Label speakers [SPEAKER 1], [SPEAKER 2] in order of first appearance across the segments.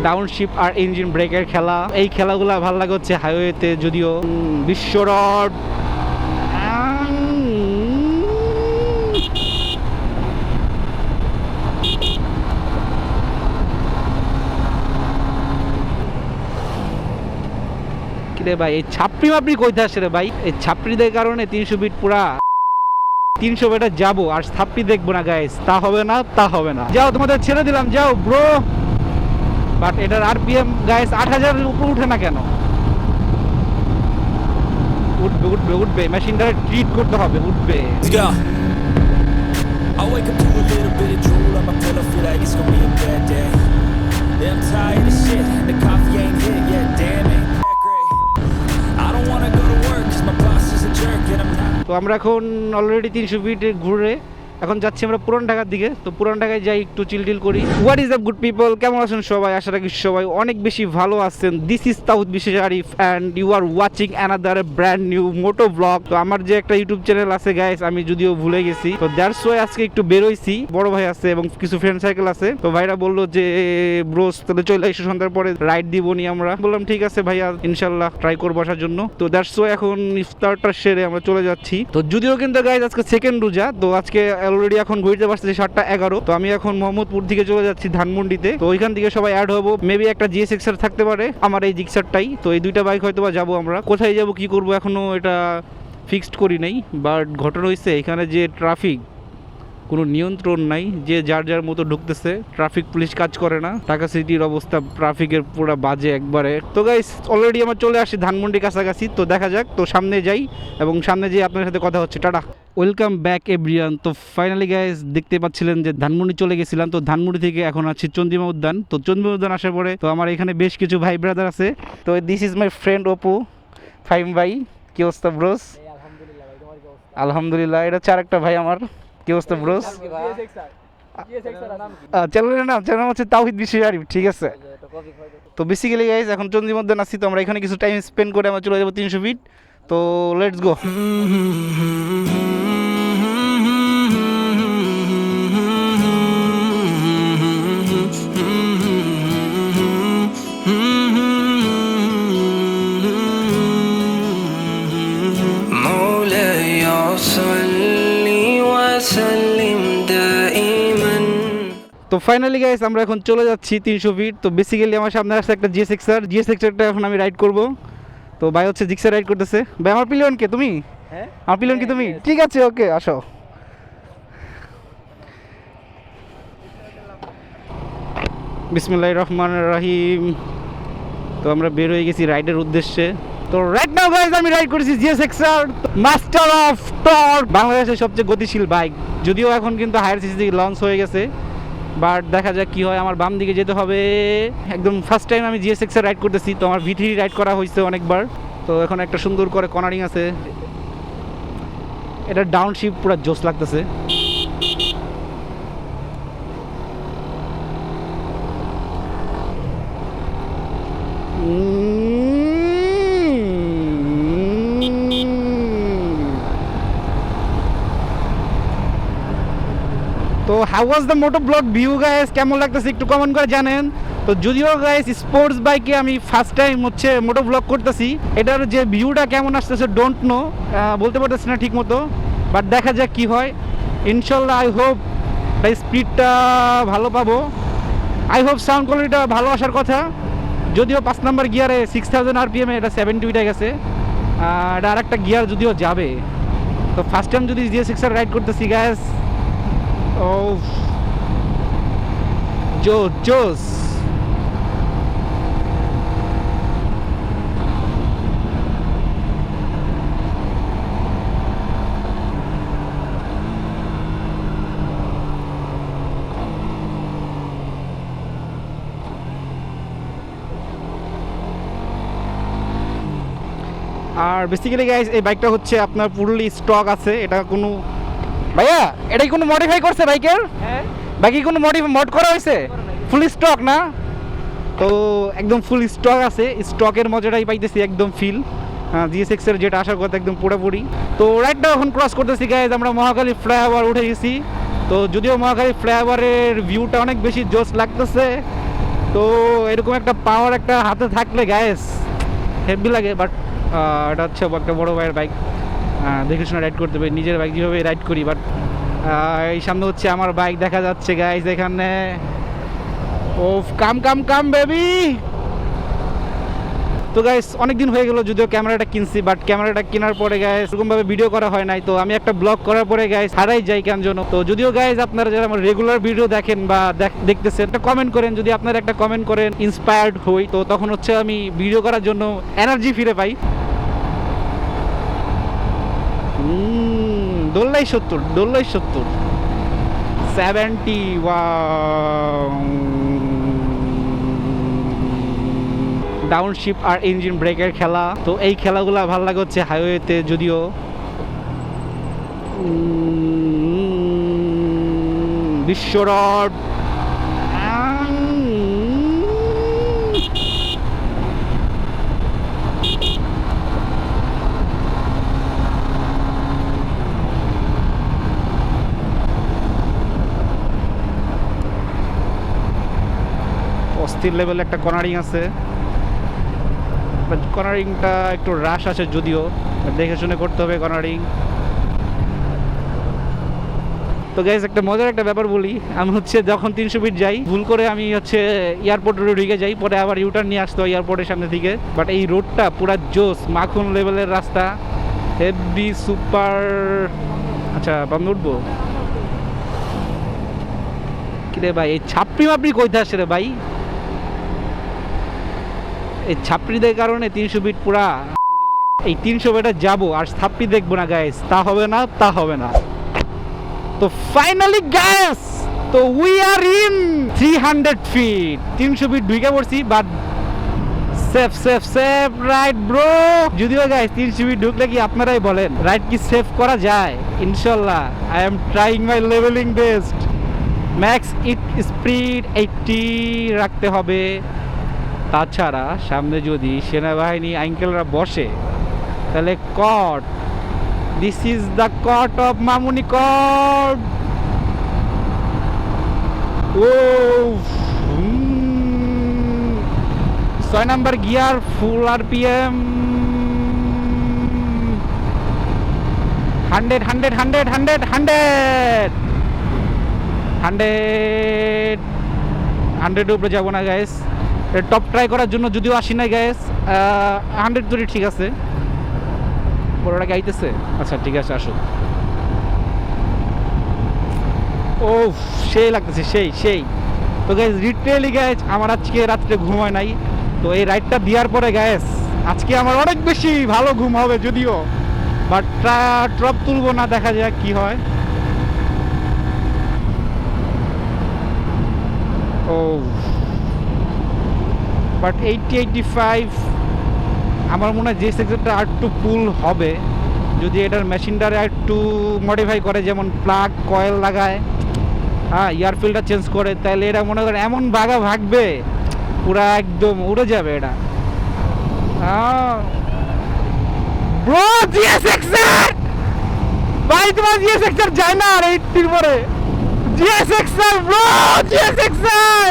[SPEAKER 1] ডাউনশিফট আর engine ব্রেকের খেলা। এই খেলাগুলো ভালো লাগে হচ্ছে হাইওয়েতে, যদিও বিশ্ব রড কিরে ভাই, এই ছাপড়ি মাপড়ি কইতে আসে রে ভাই। এই ছাপড়িদের কারণে 300 ফিট পুরা 300 মিটার যাবো আর ছাপড়ি দেখবো না গাইস, তা হবে না, তা হবে না। যাও তোমাদের ছেড়ে দিলাম, যাও ব্রো। বাট এটার আরপিএম গাইস 8000 এর উপর উঠে না কেন? উঠবে উঠবে উঠবে, মেশিনটারে ট্রিট করতে হবে, উঠবে।
[SPEAKER 2] I wake up to a little bit of drool on my pillow, feel like it's gonna be a bad day. Yeah, I'm tired of shit, the coffee ain't hit yet, damn it, that great. I don't wanna go to work, cause my boss is a jerk and I'm not.
[SPEAKER 1] তো আমরা এখন already 300 fit ঘুরে এখন যাচ্ছি আমরা পুরান ঢাকার দিকে। তো পুরান ঢাকায় যাই, একটু চিল করি। What is up good people, কেমন আছেন সবাই? আশা রাখি সবাই অনেক বেশি ভালো আছেন। দিস ইজ তাওহিদ বিশেষ Arif and you are watching another brand new moto vlog. তো আমার যে একটা ইউটিউব চ্যানেল আছে গাইস, আমি যদিও ভুলে গেছি, তো দ্যাটস ওয়াই আজকে একটু বেরোইছি। বড় ভাই আছে এবং কিছু ফ্রেন্ড সার্কেল আছে। তো ভাইরা বললো যে ব্রোস তাহলে চলে এসে সন্ধ্যার পরে রাইড দিবনি। আমরা বললাম ঠিক আছে ভাইয়া, ইনশাল্লাহ ট্রাই করবো আসার জন্য। তো দ্যাটস ওয়াই এখন ইফতারটা সেরে আমরা চলে যাচ্ছি। তো যদিও কিন্তু গাইস আজকে সেকেন্ড রোজা, তো আজকে অলরেডি এখন ঘুরতে পারছি 7:11। তো আমি এখন মোহাম্মদপুর দিকে চলে যাচ্ছি ধানমন্ডিতে। তো ওইখান থেকে সবাই অ্যাড হবো। মেবি একটা জিএসএক্স আর থাকতে পারে, আমার এই জিক্সারটাই। তো এই দুইটা বাইক হয়তো বা যাবো আমরা। কোথায় যাবো কি করবো এখনো এটা ফিক্সড করি নাই। বাট ঘটনা হয়েছে এখানে যে ট্রাফিক, কোনো নিয়ন্ত্রণ নাই, যে যার যার মতো ঢুকতেছে। ট্রাফিক পুলিশ কাজ করে না। ঢাকা সিটির অবস্থা ট্রাফিকের পুরো বাজে একবারে। তো গাইস অলরেডি আমার চলে আসছি ধানমন্ডি কাছাকাছি। তো দেখা যাক, তো সামনে যাই এবং সামনে যেয়ে আপনার সাথে কথা হচ্ছে। Tata, welcome back everyone. তো ফাইনালি গাইস দেখতে পাচ্ছিলেন যে ধানমন্ডি চলে গেছিলাম। তো ধানমন্ডি থেকে এখন আছি চন্দ্রিমা উদ্যান। তো চন্দ্রিমা উদ্যান আসার পরে তো আমার এখানে বেশ কিছু ভাই ব্রাদার আছে। তো this is my friend Apu. Faim ভাই, কি অবস্থা ব্রোস? আলহামদুলিল্লাহ। এটা হচ্ছে আরেকটা ভাই আমার। কি অবস্থা ব্রোস? চ্যানেলের নাম হচ্ছে তাওহিদ বিশেষ আরিফ, ঠিক আছে। তো বেসিক্যালি গাইস এখন চন্দ্রিমা উদ্যান আছি। তো আমরা এখানে কিছু টাইম স্পেন্ড করে আমরা চলে যাবো 300 ফিট। তো লেটস গো। তো ফাইনালি গাইস আমরা এখন চলে যাচ্ছি 300 ফিট। তো বেসিক্যালি আমার সামনে আসছে একটা জিএসএক্সআরটা এখন আমি রাইড করব। তো ভাই হচ্ছে জিক্সার রাইড করতেছে। ভাই আমার পিলিয়ন কে তুমি? হ্যাঁ আমার পিলিয়ন কি তুমি? ঠিক আছে, ওকে আসো। বিসমিল্লাহির রহমানির রহিম। তো আমরা বের হয়ে গেছি রাইডের উদ্দেশ্যে। তো রাইট নাও গাইস আমি রাইড করেছি জিএসএক্সআর মাস্টার অফ টর্ক, বাংলাদেশের সবচেয়ে গতিশীল বাইক। যদিও এখন কিন্তু হায়ার সিসি লঞ্চ হয়ে গেছে, বাট দেখা যাক কি হয়। আমার বাম দিকে যেতে হবে। একদম ফার্স্ট টাইম আমি জিএসএক্সআর রাইড করতেছি। তো আমার V3 রাইড করা হয়েছে অনেকবার। তো এখন একটা সুন্দর করে কর্নারিং আছে, এটা ডাউনশিফট পুরো জোস লাগতেছে। তো how was the moto vlog view guys, কেমন লাগতেছে একটু কমেন্ট করে জানেন। তো যদিও গাইস স্পোর্টস বাইকে আমি ফার্স্ট টাইম হচ্ছে মোটো ব্লগ করতেছি, এটার যে ভিউটা কেমন আসতেছে ডোন্ট নো, বলতে পারতেছি না ঠিক মতো। বাট দেখা যাক কি হয়। ইনশাল্লাহ আই হোপ এই স্পিডটা ভালো পাবো। আই হোপ সাউন্ড কোয়ালিটিটা ভালো আসার কথা। যদিও 5 নাম্বার গিয়ারে 6000 RPM এটা 70 উঠে গেছে। এটা আর একটা গিয়ার যদিও যাবে। তো ফার্স্ট টাইম যদি জিএসএক্সআর রাইড করতেছি গাইস, ও জোস। আর বেসিক্যালি গাইস এই বাইকটা হচ্ছে আপনার পুরোলি স্টক আছে। এটা কোনো ভাইয়া এটাই কোনো মডিফাই করছে বাইকের? হ্যাঁ বাইকে কোনো মড করা হয়েছে? ফুল স্টক না? তো একদম ফুল স্টক আছে। স্টকের মজাটাই পাইতেছি একদম ফিল। জিএসএক্সের যেটা আসার কথা একদম পুরোপুরি। তো রাইডটা এখন ক্রস করতেছি গাইজ, আমরা মহাখালী ফ্লাইওভার উঠে গেছি। তো যদিও মহাখালী ফ্লাইওভারের ভিউটা অনেক বেশি জোস লাগতেছে, তো এরকম একটা পাওয়ার একটা হাতে থাকলে গ্যাস হেভি লাগে। বাট এটা হচ্ছে একটা বড় ভাইয়ের বাইক, দেখে শুনে রাইড করতে হবে, নিজের বাইক যেভাবে রাইড করি। বাট এই সামনে হচ্ছে আমার বাইক দেখা যাচ্ছে গাইস এখানে। ও কাম কাম কাম বেবি। তো গাইস অনেকদিন হয়ে গেল যদিও ক্যামেরাটা কিনছি, বাট ক্যামেরাটা কেনার পরে গাইস এরকমভাবে ভিডিও করা হয় নাই। তো আমি একটা ব্লগ করার পরে গাইস হারাই যাই কেন জন্য। তো যদিও গাইস আপনারা যারা আমার রেগুলার ভিডিও দেখেন বা দেখতেছেন, একটা কমেন্ট করেন, যদি আপনারা একটা কমেন্ট করেন ইন্সপায়ার্ড হই, তো তখন হচ্ছে আমি ভিডিও করার জন্য এনার্জি ফিরে পাই। দোল্লাই 70 70 ডাউনশিফট আর ইঞ্জিন ব্রেকের খেলা। তো এই খেলাগুলো ভালো লাগে হচ্ছে হাইওয়েতে, যদিও বিশ্ব রড অস্থির লেভেলে একটা কর্নারিং আছে। কর্নারিংটা একটু রাশ আছে যদিও, দেখে শুনে করতে হবে কর্নারিং। তো গাইস একটা মজার একটা ব্যাপার বলি, আমি হচ্ছে যখন 300 ফিট যাই ভুল করে আমি হচ্ছে এয়ারপোর্ট রোডে ঢুকে যাই, পরে আবার ইউটার্ন নিয়ে আসতে হয় এয়ারপোর্টের সামনে থেকে। বাট এই রোডটা পুরা জোস মাখন লেভেলের রাস্তা, হেভি সুপার। আচ্ছা আমি উঠবো কিরে ভাই? এই ছাপড়ি মাপড়ি কইতে আসছে রে ভাই? এই ছাপড়িদের কারণে 300 ফিট পুরা এই 300 ফিটে যাবো আর ছাপড়ি দেখবো না গাইস, তা হবে না, তা হবে না। তো ফাইনালি গাইস, তো we are in 300 feet, 300 feet ঢুকে পড়ছি। But safe safe safe ride bro. যদিও গাইস 300 ফিট ঢুকলে কি আপনারাই বলেন রাইড কি সেফ করা যায়? ইনশাল্লাহ I am trying my leveling best. Max speed 80 রাখতে হবে। তাছাড়া সামনে যদি সেনাবাহিনী আঙ্কেলরা বসে তাহলে caught, this is the caught of Mamuni caught. ও 6 নাম্বার গিয়ার, ফুল আরপিএম 100 100 100 100 100 100 100 উপরে যাবো না গাইস, টপ ট্রাই করার জন্য যদিও আসি নাই গাইস। 100 ধরে ঠিক আছে, বড়টা গাইতেছে। আচ্ছা ঠিক আছে আসুক। ও সেই লাগতেছে, সেই সেই। তো গাইস লিটারালি গাইস আমার আজকে রাত্রে ঘুম হয় নাই। তো এই রাইডটা দেওয়ার পরে গাইস আজকে আমার অনেক বেশি ভালো ঘুম হবে যদিও, বাট ট্রপ তুলবো না, দেখা যাক কি হয়। ও বাট 80-85 আমার মনে হয় যে সেক্টরটা আর একটু পুল হবে যদি এটার মেশিনটারে একটু মডিফাই করে, যেমন প্লাগ কয়েল লাগায়, হ্যাঁ এয়ারফিল্ডটা চেঞ্জ করে, তাহলে এটা মনে করেন এমন ভাগা ভাগবে পুরা একদম উড়ে যাবে এটা। ব্রো জিএসএক্সআর ভাই, তোমার জিএসএক্সআর যায় না আর 80 পরে। জিএসএক্সআর ব্রো, জিএসএক্সআর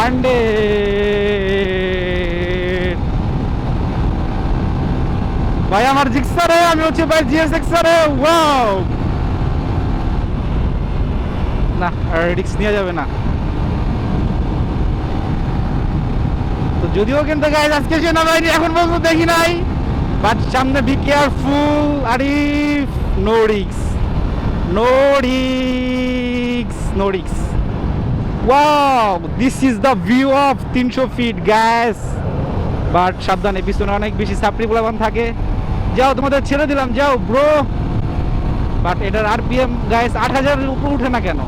[SPEAKER 1] 100 ভাই আমার জিক্সারে, আমি হচ্ছে ভাই জিএসএক্সআরে। ওয়াও না, আর রিস্ক নেওয়া যাবে না। তো যদিও কিন্তু গাইস আজকে সেনাবাহিনী এখন পর্যন্ত দেখি নাই, বাট সামনে be careful Arif. No risk, no risk, no risk. Wow this is the view of 300 feet gas. But সাবধানে, পিছনে অনেক বেশি ছাপড়ি পোলাপান থাকে। যাও তোমাদের ছেড়ে দিলাম, যাও ব্রো। বাট এটার আরপিএম গাইস 8000 এর উপর উঠে না কেন?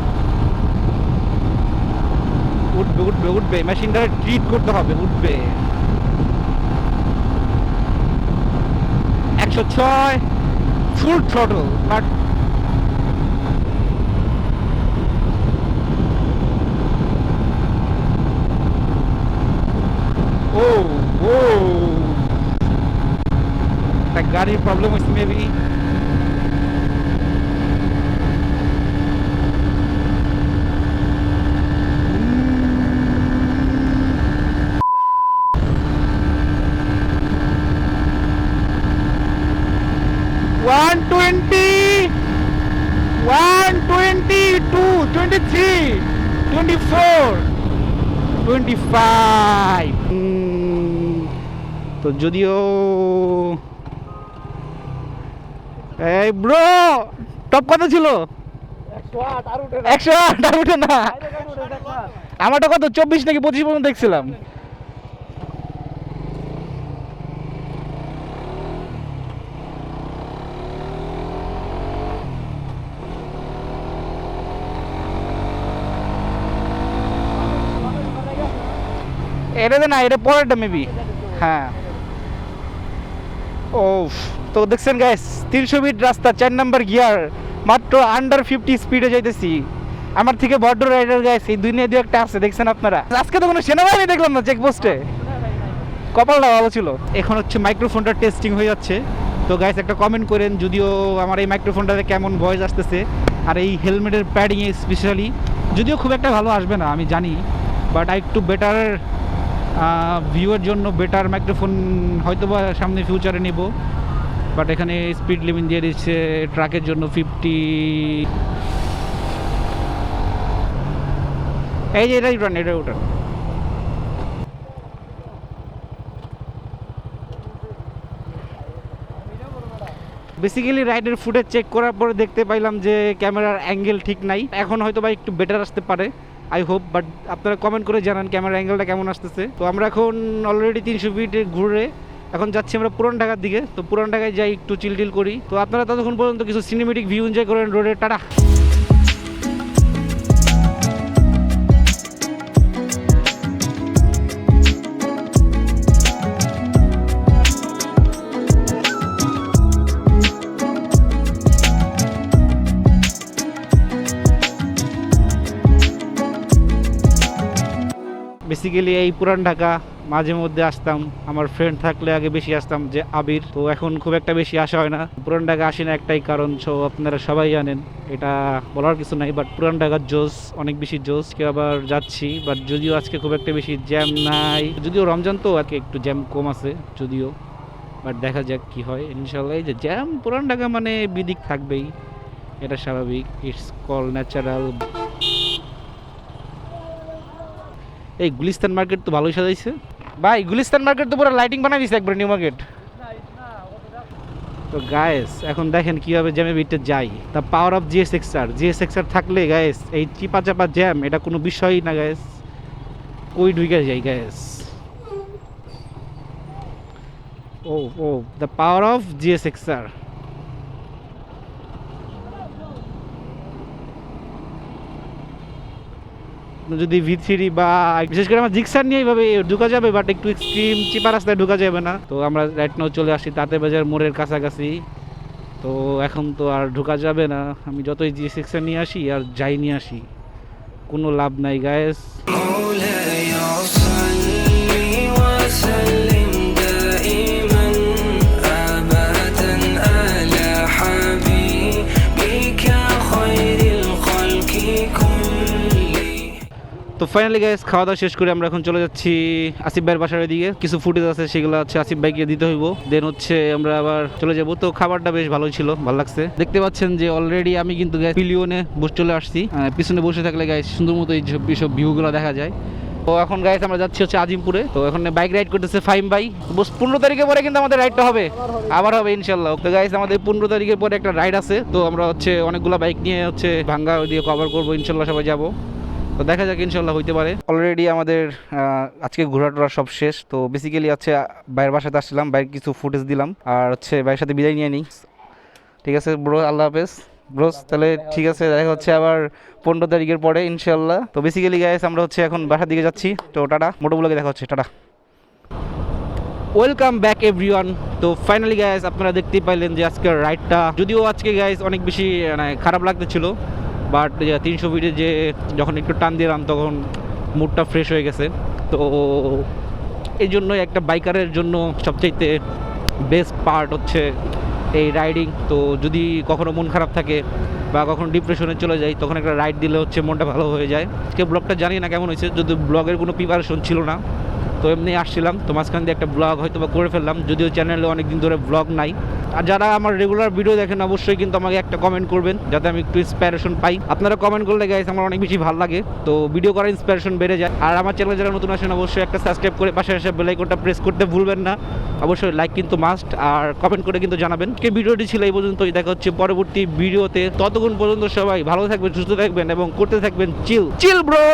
[SPEAKER 1] উঠবে উঠবে উঠবে, মেশিনটারে ট্রিট করতে হবে, উঠবে। 106 ফুল থ্রটল। বাট ও ও একটা গাড়ির প্রবলেম হয়েছে মেবি। 25 তো যদিও এই ব্রো টপ কত ছিল? 108 আর উঠে না। আমারটা কত 24 নাকি 25 পর্যন্ত দেখছিলাম। এটাতে না, এটা পরেরটা মেবি। হ্যাঁ ও তো দেখছেন গাইস 300 ফিট রাস্তা 4 নাম্বার গিয়ার মাত্র আন্ডার 50 স্পিডে যাইতেছি। আমার থেকে বড় রাইডার গাইস এই দুনিয়া দিয়ে একটা আছে, দেখছেন আপনারা? আজকে তো কোনো সেনাবাহিনী দেখলাম না চেকপোস্টে, কপালটা ভালো ছিল। এখন হচ্ছে মাইক্রোফোনটা টেস্টিং হয়ে যাচ্ছে। তো গাইস একটা কমেন্ট করেন যদিও আমার এই মাইক্রোফোনটাতে কেমন ভয়েস আসতেছে, আর এই হেলমেটের প্যাডিংয়ে স্পেশালি। যদিও খুব একটা ভালো আসবে না আমি জানি, বাট একটু বেটার ভিউয়ের জন্য বেটার মাইক্রোফোন হয়তো বা সামনে ফিউচারে নেব। বাট এখানে স্পিড লিমিট দিয়ে দিচ্ছে ট্রাকের জন্য 50। এই যে এটাই উঠান, এটা উঠান। বেসিক্যালি রাইডের ফুটেজ চেক করার পরে দেখতে পাইলাম যে ক্যামেরার অ্যাঙ্গেল ঠিক নাই। এখন হয়তো বা একটু বেটার আসতে পারে, আই হোপ। বাট আপনারা কমেন্ট করে জানান ক্যামেরার অ্যাঙ্গেলটা কেমন আসতেছে। তো আমরা এখন অলরেডি 300 ফিট ঘুরে এখন যাচ্ছি আমরা পুরান ঢাকার দিকে। তো পুরান ঢাকায় যাই একটু চিল করি। তো আপনারা ততক্ষণ পর্যন্ত কিছু সিনেমেটিক ভিউ এনজয় করেন রোডের। টাটা। বেসিক্যালি এই পুরান ঢাকা মাঝে মধ্যে আসতাম, আমার ফ্রেন্ড থাকলে আগে বেশি আসতাম, যে আবির। তো এখন খুব একটা বেশি আসা হয় না। পুরান ঢাকা আসি না একটাই কারণ, সো আপনারা সবাই জানেন, এটা বলার কিছু নাই। বাট পুরান ঢাকার জোস অনেক বেশি জোস। কে আবার যাচ্ছি, বাট যদিও আজকে খুব একটা বেশি জ্যাম নাই, যদিও রমজান তো আজকে একটু জ্যাম কম আছে যদিও। বাট দেখা যাক কি হয় ইনশাল্লাহ। এই যে জ্যাম পুরান ঢাকা মানে বিদিক থাকবেই, এটা স্বাভাবিক, ইটস কল ন্যাচারাল। এই গুলিস্তান মার্কেট তো ভালোই সাজাইছে ভাই। গুলিস্তান মার্কেট তো পুরো লাইটিং বানাই দিছে একবার, নিউ মার্কেট। তো গায়েস এখন দেখেন কিভাবে জ্যামে ভিতরে যাই। দ্য পাওয়ার অফ জিএসএক্সআর থাকলে গায়েস এই চিপা চাপা জ্যাম এটা কোনো বিষয়ই না গায়েস। কই ঢুকে যাই guys. Oh oh the power of GSXR. যদি V3 বা বিশেষ করে আমার জিক্সার নিয়ে এইভাবে ঢুকা যাবে, বাট একটু এক্সট্রিম চিপা রাস্তায় ঢুকা যাবে না। তো আমরা রাইট নাও চলে আসি তাঁতের বাজার মোড়ের কাছাকাছি। তো এখন তো আর ঢুকা যাবে না, আমি যতই G6 নিয়ে আসি আর যাই নিয়ে আসি কোনো লাভ নাই গায়েস। তো ফাইনালি গাইস খাওয়া দাওয়া শেষ করে আমরা এখন চলে যাচ্ছি আসিফ ভাইয়ের বাসার দিকে। কিছু ফুটেজ আছে সেগুলো হচ্ছে আসিফ ভাইকে দিতে হইব, দেন হচ্ছে আমরা আবার চলে যাব। তো খাবারটা বেশ ভালোই ছিল, ভালো লাগছে। দেখতে পাচ্ছেন যে অলরেডি আমি কিন্তু গাইস পিলিয়নে বসে চলে আসছি। পিছনে বসে থাকলে গাইস সুন্দর মতো এই সব ভিউগুলো দেখা যায়। তো এখন গাইস আমরা যাচ্ছি হচ্ছে আজিমপুরে। তো এখন বাইক রাইড করতেছে ফাইম ভাই। 15 তারিখে পরে কিন্তু আমাদের রাইডটা হবে, আবার হবে ইনশাল্লাহ। তো গাইস আমাদের 15 তারিখের পরে একটা রাইড আছে। তো আমরা হচ্ছে অনেকগুলো বাইক নিয়ে হচ্ছে ভাঙ্গা দিয়ে কভার করবো ইনশাল্লাহ, সবাই যাবো। তো দেখা যাক ইনশাল্লাহ হইতে পারে। অলরেডি আমাদের আজকে ঘোরাটোরা সব শেষ। তো বেসিক্যালি হচ্ছে ভাইয়ের বাসাতে আসছিলাম, ভাইয়ের কিছু ফুটেজ দিলাম আর হচ্ছে ভাইয়ের সাথে বিদায় নিয়ে নিই। ঠিক আছে ব্রো, আল্লাহ হাফেজ ব্রোস। তাহলে ঠিক আছে, দেখা হচ্ছে আবার 15 তারিখের পরে ইনশাল্লাহ। তো বেসিক্যালি গাইস আমরা হচ্ছে এখন বাসার দিকে যাচ্ছি। তো টাটা, মোটো ব্লগে দেখা হচ্ছে, টাটা। Welcome back everyone. তো ফাইনালি গাইস আপনারা দেখতেই পাইলেন যে আজকের রাইডটা, যদিও আজকে গাইস অনেক বেশি খারাপ লাগতেছিল, বাট 300 ফিটে যে যখন একটু টান দিলাম তখন মুডটা ফ্রেশ হয়ে গেছে। তো এই জন্যই একটা বাইকারের জন্য সবচাইতে বেস্ট পার্ট হচ্ছে এই রাইডিং। তো যদি কখনো মন খারাপ থাকে বা কখনো ডিপ্রেশনে চলে যায়, তখন একটা রাইড দিলে হচ্ছে মনটা ভালো হয়ে যায়। আজকে ব্লগটা জানি না কেমন হয়েছে, যদি ব্লগের কোনো প্রিপারেশন ছিল না, তো এমনি আসছিলাম, তো মাঝখান দিয়ে একটা ব্লগ হয়তো বা করে ফেললাম, যদিও চ্যানেলে অনেকদিন ধরে ব্লগ নাই। আর যারা আমার রেগুলার ভিডিও দেখেন অবশ্যই কিন্তু আমাকে একটা কমেন্ট করবেন, যাতে আমি একটু ইন্সপিরেশন পাই। আপনারা কমেন্ট করলে গাইস আমার অনেক বেশি ভালো লাগে, তো ভিডিও করার ইন্সপিরেশন বেড়ে যায়। আর আমার চ্যানেলে যারা নতুন আসেন অবশ্যই একটা সাবস্ক্রাইব করে পাশে এসে বেল আইকনটা প্রেস করতে ভুলবেন না। অবশ্যই লাইক কিন্তু মাস্ট, আর কমেন্ট করে কিন্তু জানাবেন। ভিডিওটি ছিল এই পর্যন্তই, দেখা হচ্ছে পরবর্তী ভিডিওতে। ততক্ষণ পর্যন্ত সবাই ভালো থাকবেন, সুস্থ থাকবেন এবং করতে থাকবেন চিল ব্রো।